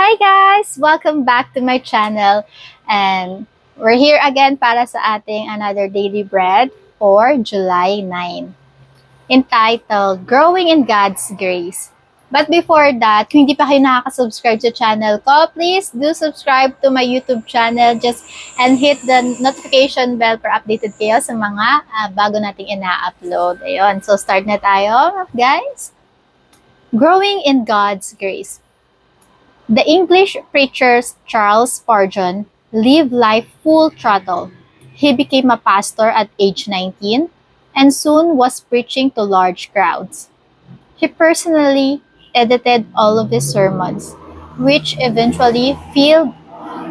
Hi guys! Welcome back to my channel and we're here again para sa ating another daily bread for July 9 entitled Growing in God's Grace. But before that, kung hindi pa kayo nakaka-subscribe sa channel ko, please do subscribe to my YouTube channel and hit the notification bell para updated kayo sa mga bago nating ina-upload. Ayun, so start na tayo guys. Growing in God's Grace. The English preacher Charles Spurgeon lived life full throttle. He became a pastor at age 19 and soon was preaching to large crowds. He personally edited all of his sermons, which eventually filled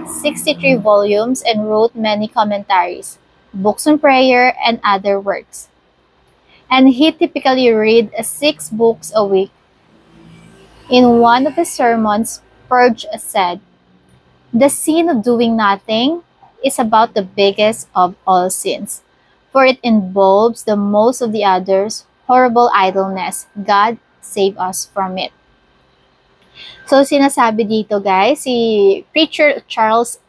63 volumes and wrote many commentaries, books on prayer, and other works. And he typically read 6 books a week. In one of his sermons, Spurgeon said, "The sin of doing nothing is about the biggest of all sins, for it involves the most of the others, horrible idleness. God save us from it." So, sinasabi dito guys, si preacher Charles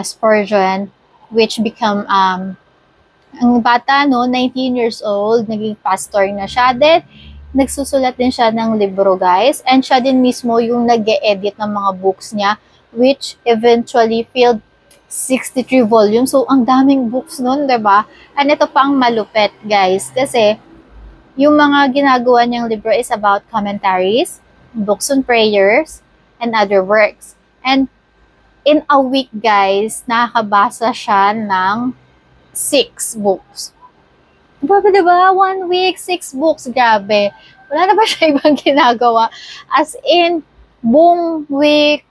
Spurgeon, which become, ang bata, 19 years old, naging pastor na siya. Then, nagsusulat din siya ng libro guys, and siya din mismo yung nag-e-edit ng mga books niya, which eventually filled 63 volumes. So, ang daming books nun, diba? And ito pa ang malupit guys, kasi yung mga ginagawa niyang libro is about commentaries, books on prayers, and other works. And in a week guys, nakakabasa siya ng 6 books. Grabe, diba? 1 week, 6 books. Grabe. Wala na ba siya ibang ginagawa? As in, buong week,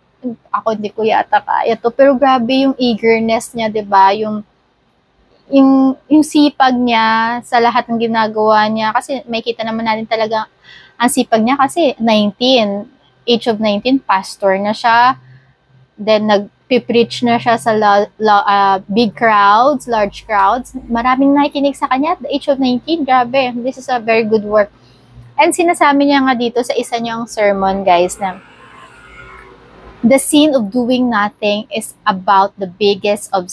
ako hindi ko yata kaya to. Pero grabe yung eagerness niya, diba? Yung sipag niya sa lahat ng ginagawa niya. Kasi may kita naman natin talaga ang sipag niya. Kasi 19, age of 19, pastor na siya. Then, nag-preach na siya sa big crowds, large crowds. Maraming nakikinig sa kanya at the age of 19. Grabe, this is a very good work. And sinasabi niya nga dito sa isa niyang sermon, guys, na the sin of doing nothing is about the biggest of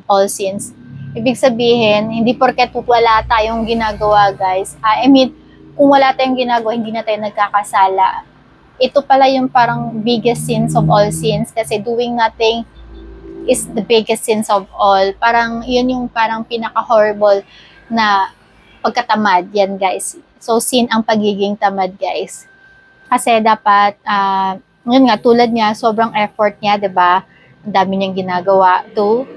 all sins. Ibig sabihin, hindi porket wala tayong ginagawa, guys. I mean, kung wala tayong ginagawa, hindi na tayo nagkakasala. Ito pala yung parang biggest sins of all sins, kasi doing nothing is the biggest sins of all. Parang yun yung parang pinaka-horrible na pagkatamad yan guys. So sin ang pagiging tamad guys. Kasi dapat, yun nga, tulad niya, sobrang effort niya, diba? Ang dami niyang ginagawa to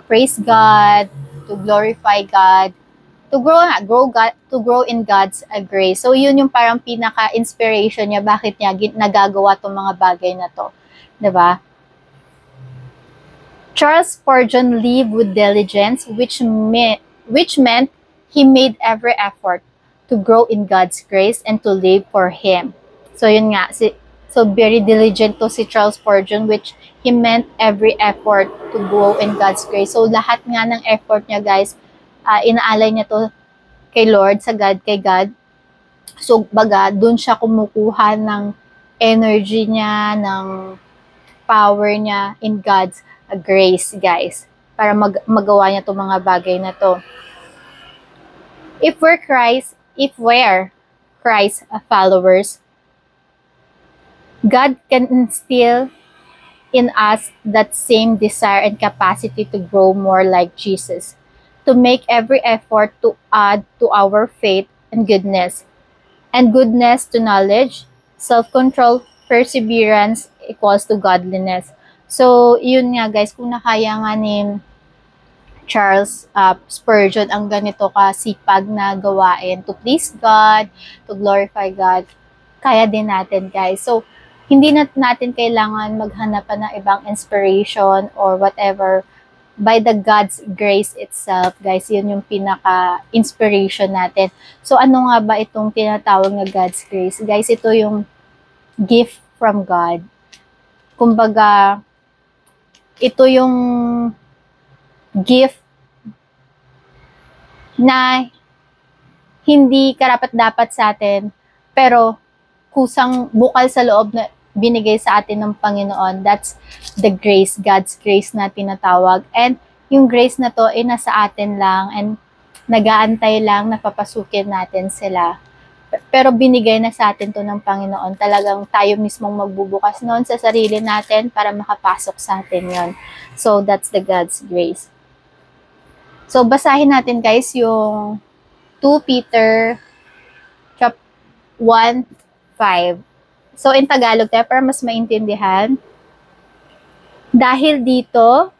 praise God, to glorify God, to grow in God's grace. So, yun yung parang pinaka-inspiration niya, bakit niya nagagawa tong mga bagay na to. Diba? Charles Spurgeon lived with diligence, which meant he made every effort to grow in God's grace and to live for Him. So, yun nga. So, very diligent to si Charles Spurgeon, which he meant every effort to grow in God's grace. So, lahat nga ng effort niya, guys, inaalay niya to kay Lord, sa God, kay God. So, baga, dun siya kumukuha ng energy niya, ng power niya in God's grace, guys. Para magawa niya itong mga bagay na to. If we're Christ followers, God can instill in us that same desire and capacity to grow more like Jesus, to make every effort to add to our faith and goodness to knowledge, self-control, perseverance equals to godliness. So, yun nga guys, kung nakaya nga ni Charles Spurgeon ang ganito kasipag na gawain to please God, to glorify God, kaya din natin guys. So, hindi natin kailangan maghanap pa ng ibang inspiration or whatever. By the God's grace itself, guys, yun yung pinaka-inspiration natin. So, ano nga ba itong tinatawag na God's grace? Guys, ito yung gift from God. Kumbaga, ito yung gift na hindi karapat-dapat sa atin, pero kusang bukal sa loob binigay sa atin ng Panginoon. That's the grace, God's grace na tinatawag. And yung grace na to ay nasa atin lang and nag-aantay lang na papasukin natin sila. Pero binigay na sa atin to ng Panginoon. Talagang tayo mismong magbubukas noon sa sarili natin para makapasok sa atin yon. So, that's the God's grace. So, basahin natin guys yung 2 Peter 1:5. So, in Tagalog tayo para mas maintindihan. Dahil dito,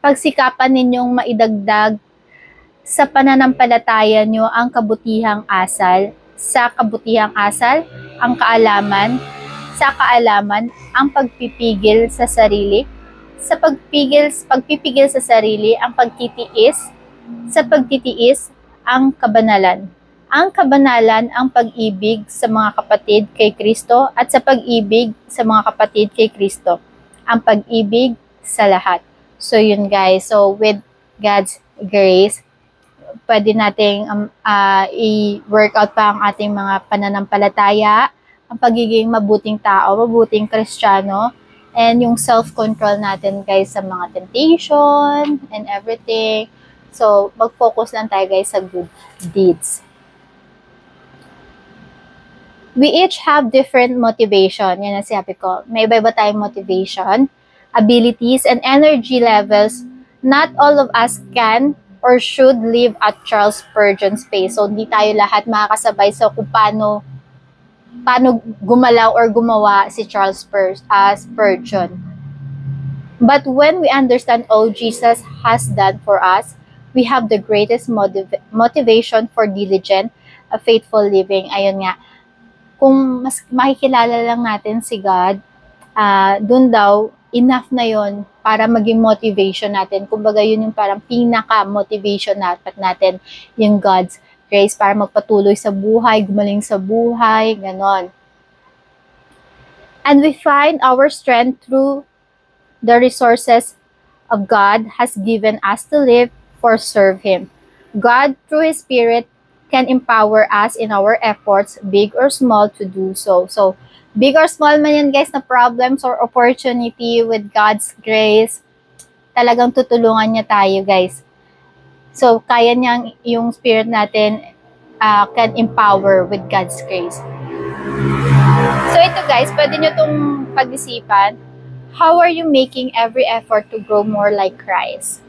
pagsikapan ninyong maidagdag sa pananampalataya nyo ang kabutihang asal, sa kabutihang asal, ang kaalaman, sa kaalaman, ang pagpipigil sa sarili, sa pagpipigil sa sarili, ang pagtitiis, sa pagtitiis, ang kabanalan. Ang kabanalan, ang pag-ibig sa mga kapatid kay Kristo, at sa pag-ibig sa mga kapatid kay Kristo, ang pag-ibig sa lahat. So, yun guys. So, with God's grace, pwede nating i-work out pa ang ating mga pananampalataya, ang pagiging mabuting tao, mabuting Kristiyano, and yung self-control natin guys sa mga temptation and everything. So, mag-focus lang tayo guys sa good deeds. We each have different motivation. Yan ang sabi ko. May iba-iba tayong motivation, abilities, and energy levels. Not all of us can or should live at Charles Spurgeon's pace. So, hindi tayo lahat makakasabay sa kung paano gumalaw or gumawa si Charles Spurgeon. But when we understand all Jesus has done for us, we have the greatest motivation for diligent, faithful living. Ayun nga, kung mas makikilala lang natin si God, dun daw, enough na yon para maging motivation natin. Kumbaga, yun yung parang pinaka-motivation natin, yung God's grace para magpatuloy sa buhay, gumaling sa buhay, ganon. And we find our strength through the resources of God has given us to live for serve Him. God, through His Spirit, can empower us in our efforts, big or small, to do so. So, big or small man yan guys na problems or opportunity, with God's grace, talagang tutulungan niya tayo guys. So, kaya niyang yung spirit natin can empower with God's grace. So, ito guys, pwede nyo itong pag-isipan. How are you making every effort to grow more like Christ?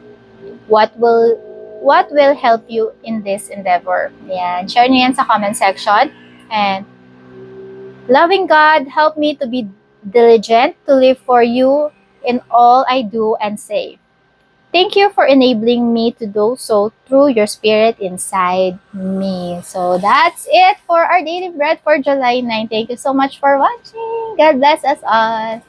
What will help you in this endeavor? Yan. Share nyo yan sa comment section. And loving God, help me to be diligent, to live for you in all I do and say. Thank you for enabling me to do so through your Spirit inside me. So that's it for our Daily Bread for July 9. Thank you so much for watching. God bless us all.